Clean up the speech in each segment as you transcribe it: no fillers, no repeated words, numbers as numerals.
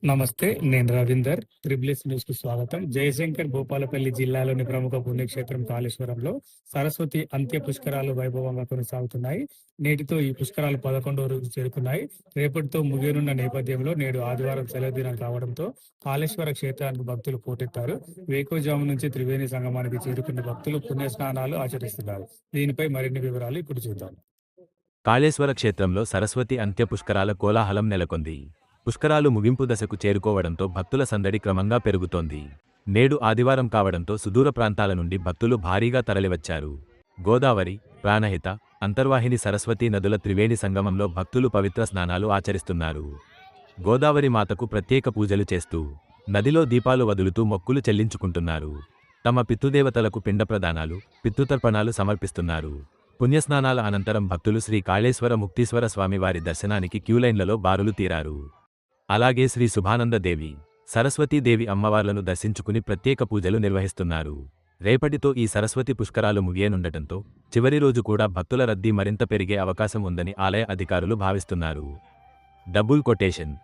నమస్తే. నేను Ravinder. Triple news కు స్వాగతం. జయశంకర్ భూపాలపల్లి జిల్లాలోని ప్రముఖ పుణ్యక్షేత్రం కాళేశ్వరంలో సరస్వతి అంత్య పుష్కరాలు వైభవంగా కొనసాగుతున్నాయి. నేటితో ఈ పుష్కరాలు 11వ రోజు చేరుకున్నాయి. రేపటితో ముగియనున్న నేపథ్యంలో నేడు ఆదివారం సెలవు దినం కావడంతో కాళేశ్వర క్షేత్రానికి భక్తులు పోటెత్తారు. వేకువజాము నుంచి త్రివేణి సంగమానికి చేరుకున్న భక్తులు పుణ్యస్నానాలు ఆచరిస్తున్నారు. దీనిపై మరిన్ని వివరాలు ఇప్పుడు చూద్దాం. కాళేశ్వర క్షేత్రంలో సరస్వతి అంత్య పుష్కరాల కోలాహలం నెలకొంది. పుష్కరాలు ముగింపు దశకు చేరుకోవడంతో భక్తుల సందడి క్రమంగా పెరుగుతోంది. నేడు ఆదివారం కావడంతో సుదూర ప్రాంతాల నుండి భక్తులు భారీగా తరలివచ్చారు. గోదావరి, ప్రాణహిత, అంతర్వాహిని సరస్వతీ నదుల త్రివేణి సంగమంలో భక్తులు పవిత్ర స్నానాలు ఆచరిస్తున్నారు. గోదావరి మాతకు ప్రత్యేక పూజలు చేస్తూ నదిలో దీపాలు వదులుతూ మొక్కులు చెల్లించుకుంటున్నారు. తమ పితృదేవతలకు పిండ ప్రదానాలు, పితృతర్పణాలు సమర్పిస్తున్నారు. పుణ్యస్నానాల అనంతరం భక్తులు శ్రీ కాళేశ్వర ముక్తీశ్వర స్వామివారి దర్శనానికి క్యూలైన్లలో బారులు తీరారు. అలాగే శ్రీ శుభానందదేవి, సరస్వతీదేవి అమ్మవార్లను దర్శించుకుని ప్రత్యేక పూజలు నిర్వహిస్తున్నారు. రేపటితో ఈ సరస్వతి పుష్కరాలు ముగియనుండటంతో చివరి రోజు కూడా భక్తుల రద్దీ మరింత పెరిగే అవకాశం ఉందని ఆలయ అధికారులు భావిస్తున్నారు. Double quotation.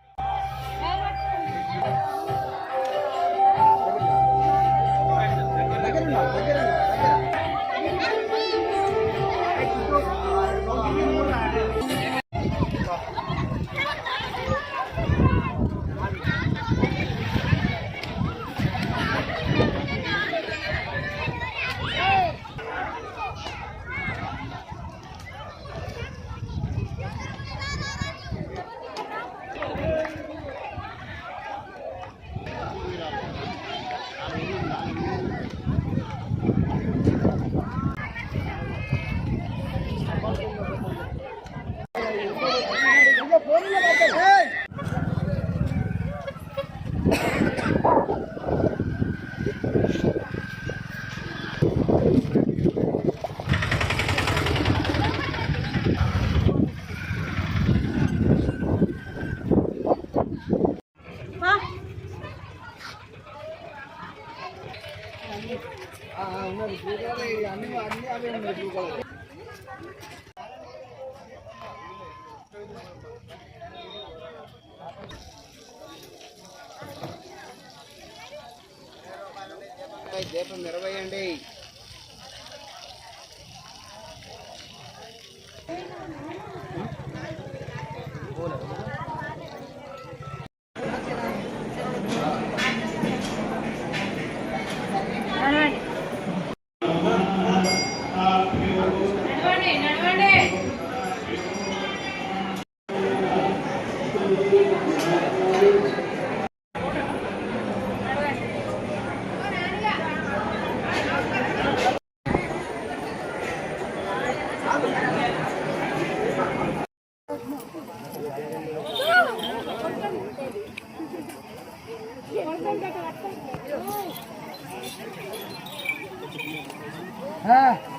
దీపం నిర్వహించండి. हाँ